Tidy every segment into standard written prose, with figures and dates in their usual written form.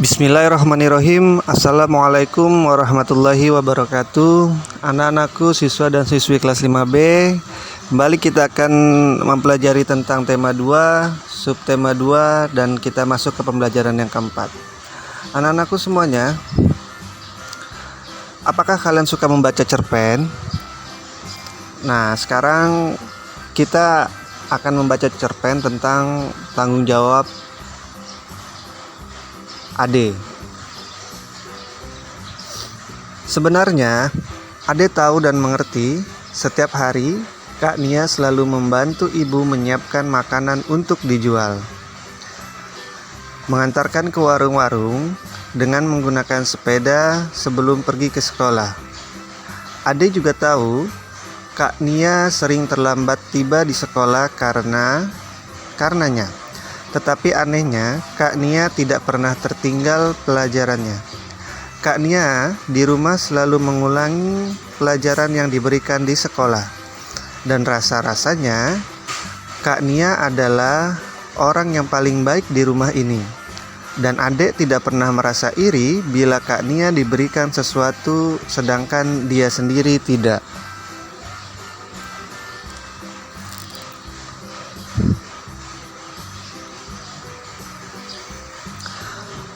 Bismillahirrahmanirrahim. Assalamualaikum warahmatullahi wabarakatuh. Anak-anakku, siswa dan siswi kelas 5B, kembali kita akan mempelajari tentang tema 2, subtema 2, dan kita masuk ke pembelajaran yang keempat. Anak-anakku semuanya, apakah kalian suka membaca cerpen? Nah, sekarang kita akan membaca cerpen tentang tanggung jawab Ade. Sebenarnya Ade tahu dan mengerti setiap hari Kak Nia selalu membantu ibu menyiapkan makanan untuk dijual, mengantarkan ke warung-warung dengan menggunakan sepeda sebelum pergi ke sekolah. Ade juga tahu Kak Nia sering terlambat tiba di sekolah karenanya. Tetapi anehnya, Kak Nia tidak pernah tertinggal pelajarannya. Kak Nia di rumah selalu mengulangi pelajaran yang diberikan di sekolah. Dan rasa-rasanya, Kak Nia adalah orang yang paling baik di rumah ini. Dan Adek tidak pernah merasa iri bila Kak Nia diberikan sesuatu sedangkan dia sendiri tidak.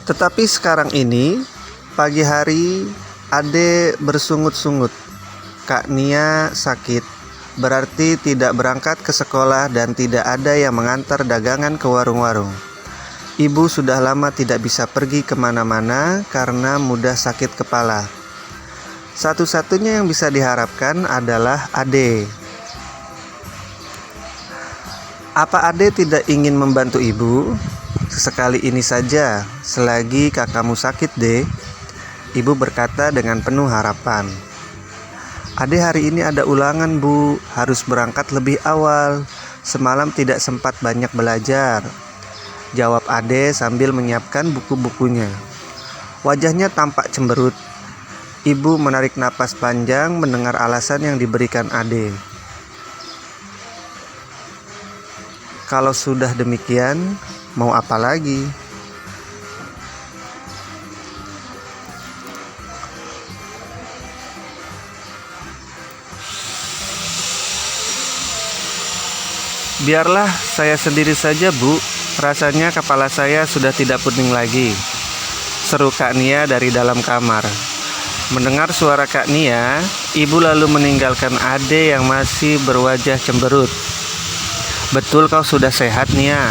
Tetapi sekarang ini, pagi hari, Ade bersungut-sungut. Kak Nia sakit, berarti tidak berangkat ke sekolah dan tidak ada yang mengantar dagangan ke warung-warung. Ibu sudah lama tidak bisa pergi kemana-mana karena mudah sakit kepala. Satu-satunya yang bisa diharapkan adalah Ade. Apa Ade tidak ingin membantu ibu? Sesekali ini saja, selagi kakakmu sakit deh, ibu berkata dengan penuh harapan. Ade hari ini ada ulangan bu, harus berangkat lebih awal, semalam tidak sempat banyak belajar, jawab Ade sambil menyiapkan buku-bukunya. Wajahnya tampak cemberut. Ibu menarik napas panjang mendengar alasan yang diberikan Ade. Kalau sudah demikian, mau apa lagi? Biarlah saya sendiri saja bu, rasanya kepala saya sudah tidak pusing lagi, seru Kak Nia dari dalam kamar. Mendengar suara Kak Nia, ibu lalu meninggalkan Ade yang masih berwajah cemberut. Betul kau sudah sehat Nia?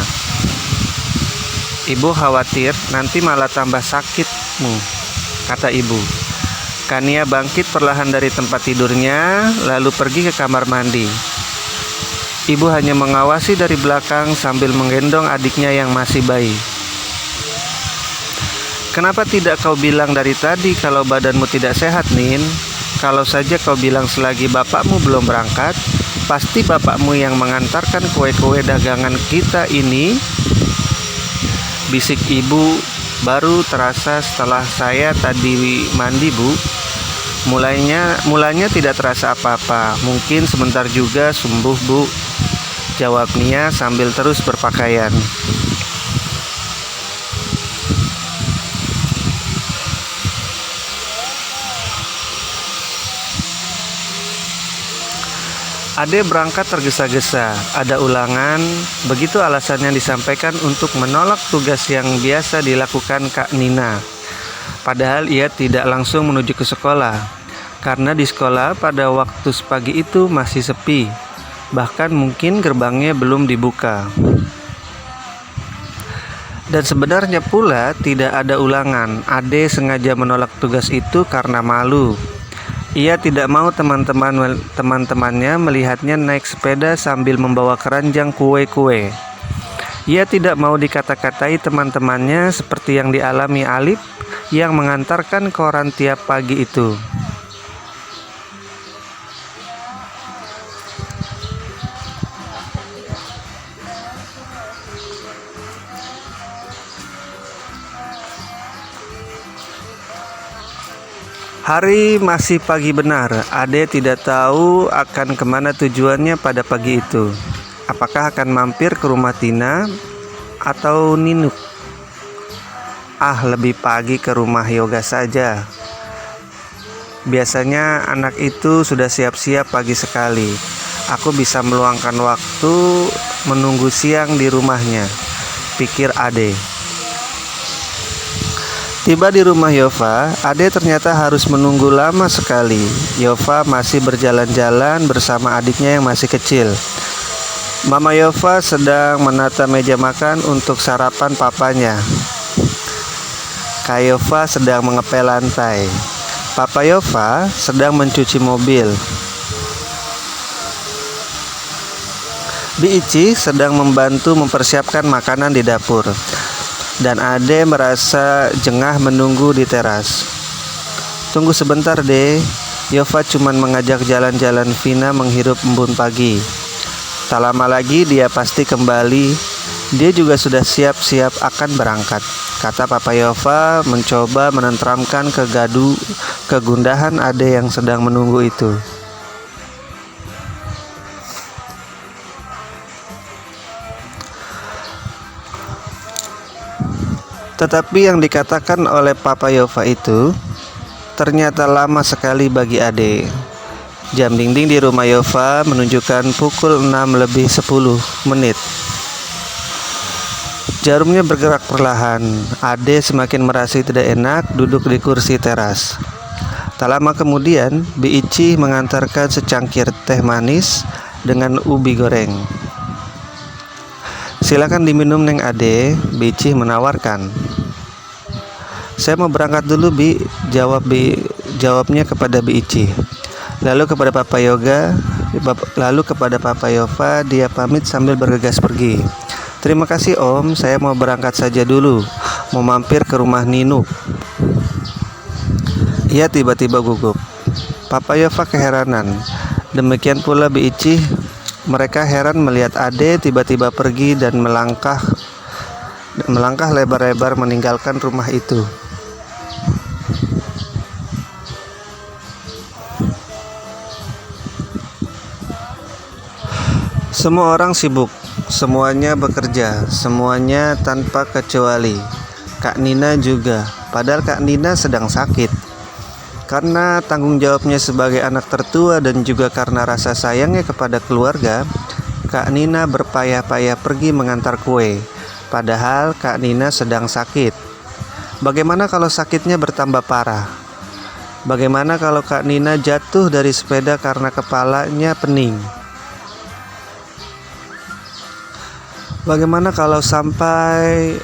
Ibu khawatir nanti malah tambah sakitmu, kata ibu. Kak Nia bangkit perlahan dari tempat tidurnya, lalu pergi ke kamar mandi. Ibu hanya mengawasi dari belakang sambil menggendong adiknya yang masih bayi. Kenapa tidak kau bilang dari tadi kalau badanmu tidak sehat, Nin? Kalau saja kau bilang selagi bapakmu belum berangkat, pasti bapakmu yang mengantarkan kue-kue dagangan kita ini. Bisik ibu baru terasa setelah saya tadi mandi bu. Mulanya tidak terasa apa-apa, mungkin sebentar juga sembuh bu, jawab Nia sambil terus berpakaian. Ade berangkat tergesa-gesa, ada ulangan, begitu alasannya disampaikan untuk menolak tugas yang biasa dilakukan Kak Nina. Padahal ia tidak langsung menuju ke sekolah, karena di sekolah pada waktu pagi itu masih sepi, bahkan mungkin gerbangnya belum dibuka. Dan sebenarnya pula tidak ada ulangan. Ade sengaja menolak tugas itu karena malu. Ia tidak mau teman-temannya melihatnya naik sepeda sambil membawa keranjang kue-kue. Ia tidak mau dikata-katai teman-temannya seperti yang dialami Alif yang mengantarkan koran tiap pagi itu. Hari masih pagi benar. Ade tidak tahu akan kemana tujuannya pada pagi itu. Apakah akan mampir ke rumah Tina atau Ninuk? Lebih pagi ke rumah yoga saja. Biasanya anak itu sudah siap-siap pagi sekali. Aku bisa meluangkan waktu menunggu siang di rumahnya, pikir Ade. Tiba di rumah Yova, Ade ternyata harus menunggu lama sekali. Yova masih berjalan-jalan bersama adiknya yang masih kecil. Mama Yova sedang menata meja makan untuk sarapan papanya. Kak Yova sedang mengepel lantai. Papa Yova sedang mencuci mobil. Bi Ici sedang membantu mempersiapkan makanan di dapur. Dan Ade merasa jengah menunggu di teras. Tunggu sebentar deh. Yova cuma mengajak jalan-jalan Vina menghirup embun pagi. Tak lama lagi dia pasti kembali. Dia juga sudah siap-siap akan berangkat, kata Papa Yova mencoba menenteramkan kegundahan Ade yang sedang menunggu itu. Tetapi yang dikatakan oleh Papa Yova itu ternyata lama sekali bagi Ade. Jam dinding di rumah Yova menunjukkan pukul 6:10. Jarumnya bergerak perlahan. Ade semakin merasa tidak enak duduk di kursi teras. Tak lama kemudian, Bi Ici mengantarkan secangkir teh manis dengan ubi goreng. Silakan diminum Neng Ade, Bi Ici menawarkan. Saya mau berangkat dulu Bi, jawabnya kepada Bi Ici. Lalu kepada Papa Yova dia pamit sambil bergegas pergi. Terima kasih Om, saya mau berangkat saja dulu, mau mampir ke rumah Ninu. Ia tiba-tiba gugup. Papa Yova keheranan. Demikian pula Bi Ici. Mereka heran melihat Ade tiba-tiba pergi dan melangkah lebar-lebar meninggalkan rumah itu. Semua orang sibuk, semuanya bekerja, semuanya tanpa kecuali. Kak Nina juga, padahal Kak Nina sedang sakit. Karena tanggung jawabnya sebagai anak tertua dan juga karena rasa sayangnya kepada keluarga, Kak Nina berpayah-payah pergi mengantar kue. Padahal Kak Nina sedang sakit. Bagaimana kalau sakitnya bertambah parah? Bagaimana kalau Kak Nina jatuh dari sepeda karena kepalanya pening? Bagaimana kalau sampai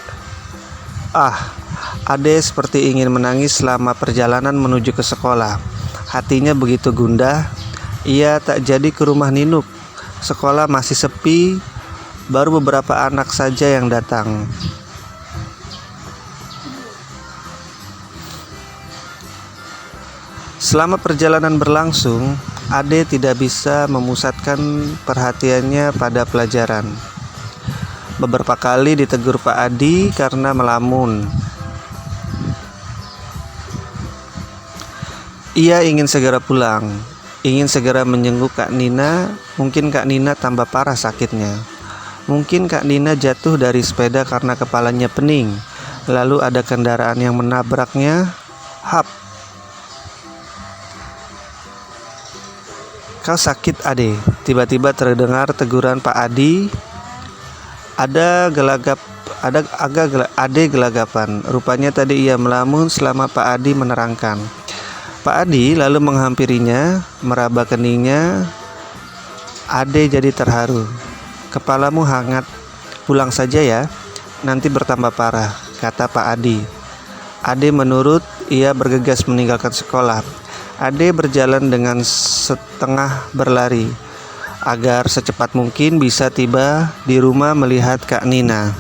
Ade seperti ingin menangis selama perjalanan menuju ke sekolah. Hatinya begitu gundah. Ia tak jadi ke rumah Ninuk. Sekolah masih sepi. Baru beberapa anak saja yang datang. Selama perjalanan berlangsung, Ade tidak bisa memusatkan perhatiannya pada pelajaran. Beberapa kali ditegur Pak Adi karena melamun. Ia ingin segera pulang, ingin segera menjenguk Kak Nina. Mungkin Kak Nina tambah parah sakitnya. Mungkin Kak Nina jatuh dari sepeda karena kepalanya pening. Lalu ada kendaraan yang menabraknya. Hap. Kau sakit Ade? Tiba-tiba terdengar teguran Pak Adi. Ade gelagapan. Rupanya tadi ia melamun selama Pak Adi menerangkan. Pak Adi lalu menghampirinya, meraba keningnya. Ade jadi terharu. Kepalamu hangat, pulang saja ya, nanti bertambah parah, kata Pak Adi. Ade menurut, ia bergegas meninggalkan sekolah. Ade berjalan dengan setengah berlari, agar secepat mungkin bisa tiba di rumah melihat Kak Nina.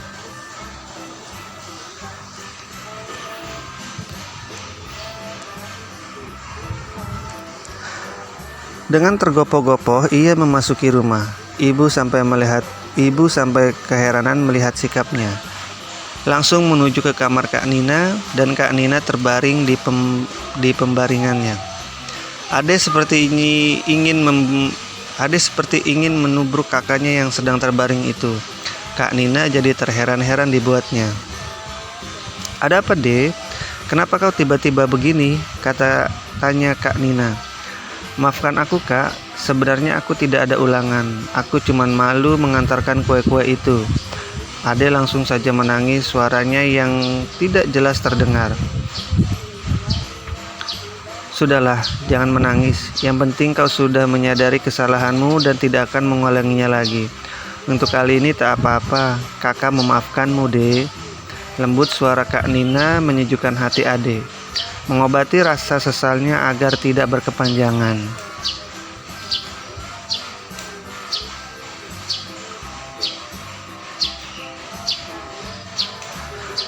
Dengan tergopoh-gopoh ia memasuki rumah. Ibu sampai keheranan melihat sikapnya. Langsung menuju ke kamar Kak Nina dan Kak Nina terbaring di pembaringannya. Ade seperti ingin menubruk kakaknya yang sedang terbaring itu. Kak Nina jadi terheran-heran dibuatnya. "Ada apa, Dek? Kenapa kau tiba-tiba begini?" tanya Kak Nina. "Maafkan aku, Kak. Sebenarnya aku tidak ada ulangan. Aku cuman malu mengantarkan kue-kue itu." Ade langsung saja menangis, suaranya yang tidak jelas terdengar. "Sudahlah, jangan menangis. Yang penting kau sudah menyadari kesalahanmu dan tidak akan mengulanginya lagi. Untuk kali ini tak apa-apa. Kakak memaafkanmu, Dek." Lembut suara Kak Nina menyejukkan hati Ade, mengobati rasa sesalnya agar tidak berkepanjangan.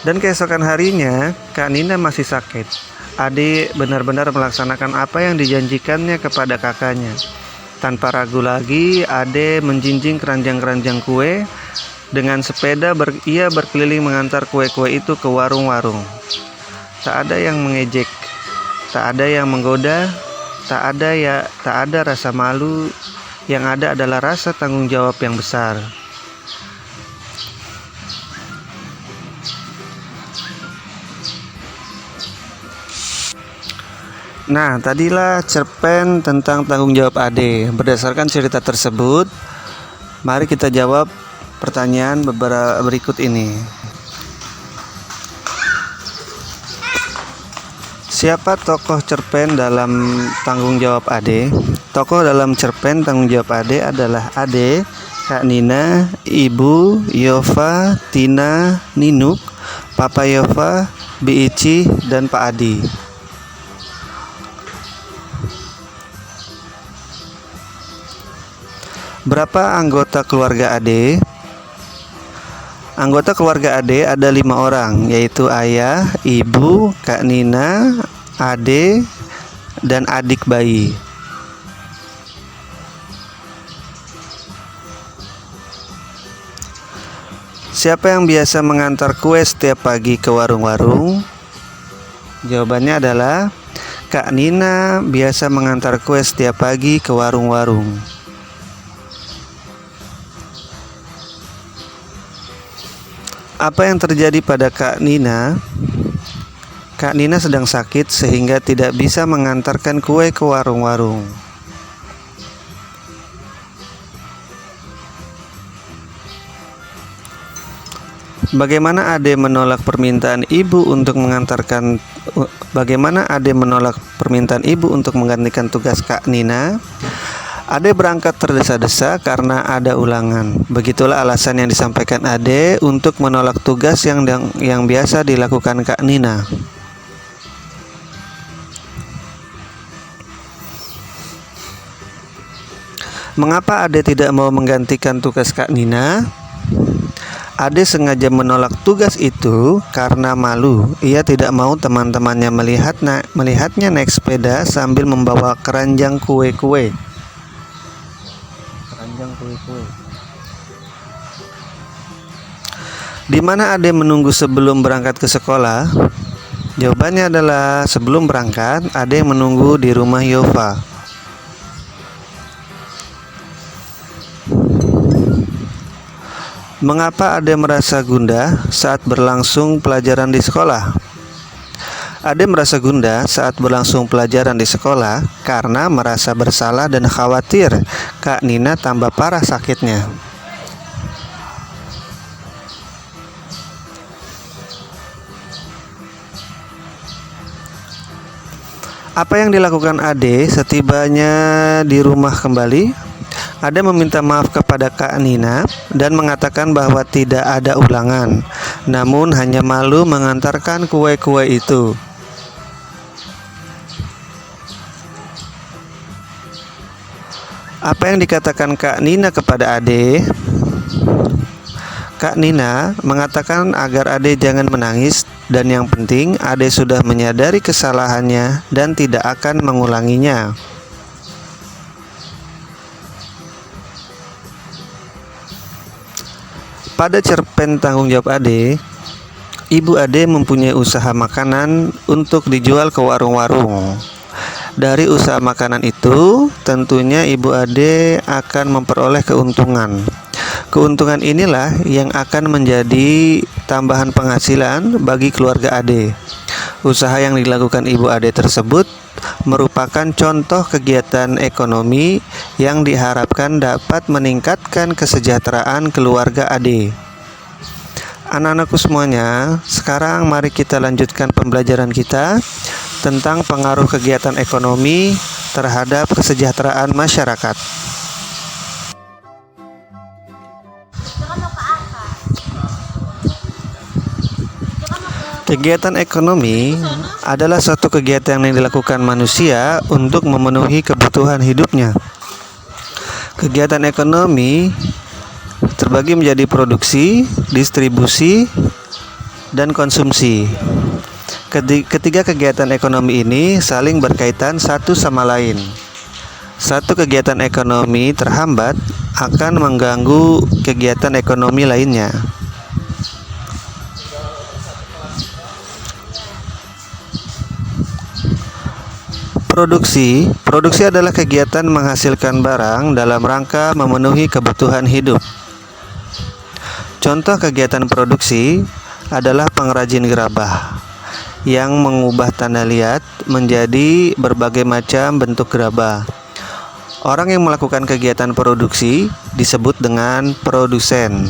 Dan keesokan harinya, Kak Nina masih sakit. Ade benar-benar melaksanakan apa yang dijanjikannya kepada kakaknya. Tanpa ragu lagi, Ade menjinjing keranjang-keranjang kue. Dengan sepeda ia berkeliling mengantar kue-kue itu ke warung-warung. Tak ada yang mengejek, tak ada yang menggoda, tak ada rasa malu. Yang ada adalah rasa tanggung jawab yang besar. Nah, tadilah cerpen tentang tanggung jawab Ade. Berdasarkan cerita tersebut, mari kita jawab pertanyaan berikut ini. Siapa tokoh cerpen dalam tanggung jawab Ade? Tokoh dalam cerpen tanggung jawab Ade adalah Ade, Kak Nina, Ibu, Yova, Tina, Ninuk, Papa Yova, Biici, dan Pak Adi. Berapa anggota keluarga Ade? Anggota keluarga Ade ada 5 orang, yaitu ayah, ibu, Kak Nina, Ade, dan adik bayi. Siapa yang biasa mengantar kue setiap pagi ke warung-warung? Jawabannya adalah Kak Nina biasa mengantar kue setiap pagi ke warung-warung. Apa yang terjadi pada Kak Nina? Kak Nina sedang sakit sehingga tidak bisa mengantarkan kue ke warung-warung. Bagaimana Ade menolak permintaan ibu untuk menggantikan tugas Kak Nina? Ade berangkat terdesa-desa karena ada ulangan. Begitulah alasan yang disampaikan Ade untuk menolak tugas yang biasa dilakukan Kak Nina. Mengapa Ade tidak mau menggantikan tugas Kak Nina? Ade sengaja menolak tugas itu karena malu. Ia tidak mau teman-temannya melihatnya naik sepeda sambil membawa keranjang kue-kue. Di mana Ade menunggu sebelum berangkat ke sekolah? Jawabannya adalah sebelum berangkat, Ade menunggu di rumah Yova. Mengapa Ade merasa gundah saat berlangsung pelajaran di sekolah? Ade merasa gundah saat berlangsung pelajaran di sekolah karena merasa bersalah dan khawatir Kak Nina tambah parah sakitnya. Apa yang dilakukan Ade setibanya di rumah kembali? Ade meminta maaf kepada Kak Nina dan mengatakan bahwa tidak ada ulangan, namun hanya malu mengantarkan kue-kue itu. Apa yang dikatakan Kak Nina kepada Ade? Kak Nina mengatakan agar Ade jangan menangis dan yang penting Ade sudah menyadari kesalahannya dan tidak akan mengulanginya. Pada cerpen tanggung jawab Ade, ibu Ade mempunyai usaha makanan untuk dijual ke warung-warung. Dari usaha makanan itu, tentunya ibu Ade akan memperoleh keuntungan. Keuntungan inilah yang akan menjadi tambahan penghasilan bagi keluarga Ade. Usaha yang dilakukan Ibu Ade tersebut merupakan contoh kegiatan ekonomi yang diharapkan dapat meningkatkan kesejahteraan keluarga Ade. Anak-anakku semuanya, sekarang mari kita lanjutkan pembelajaran kita tentang pengaruh kegiatan ekonomi terhadap kesejahteraan masyarakat. Kegiatan ekonomi adalah suatu kegiatan yang dilakukan manusia untuk memenuhi kebutuhan hidupnya. Kegiatan ekonomi terbagi menjadi produksi, distribusi, dan konsumsi. Ketiga kegiatan ekonomi ini saling berkaitan satu sama lain. Satu kegiatan ekonomi terhambat akan mengganggu kegiatan ekonomi lainnya. Produksi adalah kegiatan menghasilkan barang dalam rangka memenuhi kebutuhan hidup. Contoh kegiatan produksi adalah pengrajin gerabah yang mengubah tanah liat menjadi berbagai macam bentuk gerabah. Orang yang melakukan kegiatan produksi disebut dengan produsen.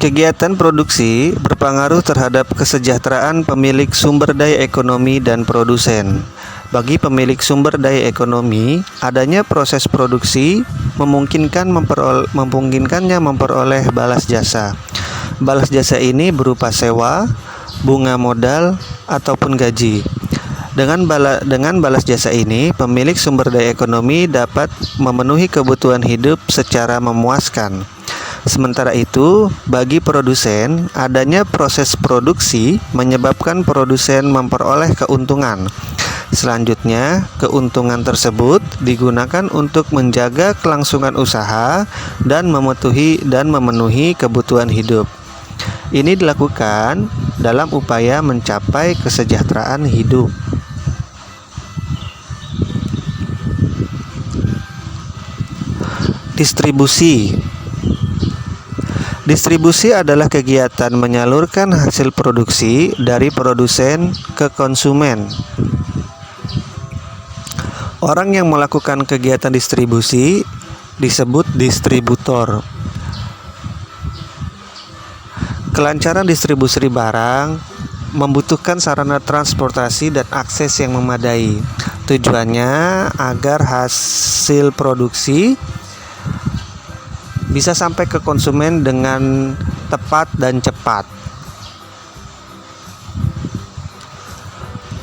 Kegiatan produksi berpengaruh terhadap kesejahteraan pemilik sumber daya ekonomi dan produsen. Bagi pemilik sumber daya ekonomi, adanya proses produksi memungkinkannya memperoleh balas jasa. Balas jasa ini berupa sewa, bunga modal, ataupun gaji. Dengan balas jasa ini, pemilik sumber daya ekonomi dapat memenuhi kebutuhan hidup secara memuaskan. Sementara itu, bagi produsen, adanya proses produksi menyebabkan produsen memperoleh keuntungan. Selanjutnya, keuntungan tersebut digunakan untuk menjaga kelangsungan usaha dan memenuhi kebutuhan hidup. Ini dilakukan dalam upaya mencapai kesejahteraan hidup. Distribusi adalah kegiatan menyalurkan hasil produksi dari produsen ke konsumen. Orang yang melakukan kegiatan distribusi disebut distributor. Kelancaran distribusi barang membutuhkan sarana transportasi dan akses yang memadai. Tujuannya agar hasil produksi bisa sampai ke konsumen dengan tepat dan cepat.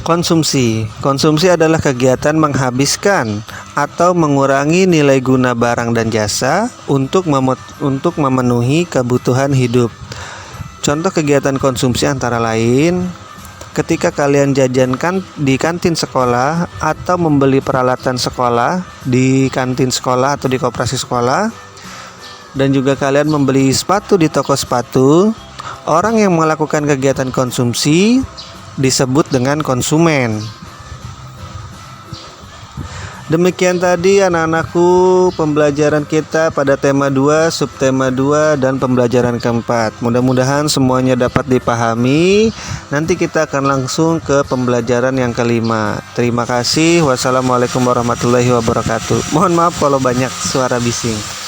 Konsumsi adalah kegiatan menghabiskan atau mengurangi nilai guna barang dan jasa untuk memenuhi kebutuhan hidup. Contoh kegiatan konsumsi antara lain ketika kalian jajankan di kantin sekolah atau membeli peralatan sekolah di kantin sekolah atau di koperasi sekolah, dan juga kalian membeli sepatu di toko sepatu. Orang yang melakukan kegiatan konsumsi disebut dengan konsumen. Demikian tadi anak-anakku pembelajaran kita pada tema 2, subtema 2, dan pembelajaran keempat. Mudah-mudahan semuanya dapat dipahami. Nanti kita akan langsung ke pembelajaran yang kelima. Terima kasih. Wassalamualaikum warahmatullahi wabarakatuh. Mohon maaf kalau banyak suara bising.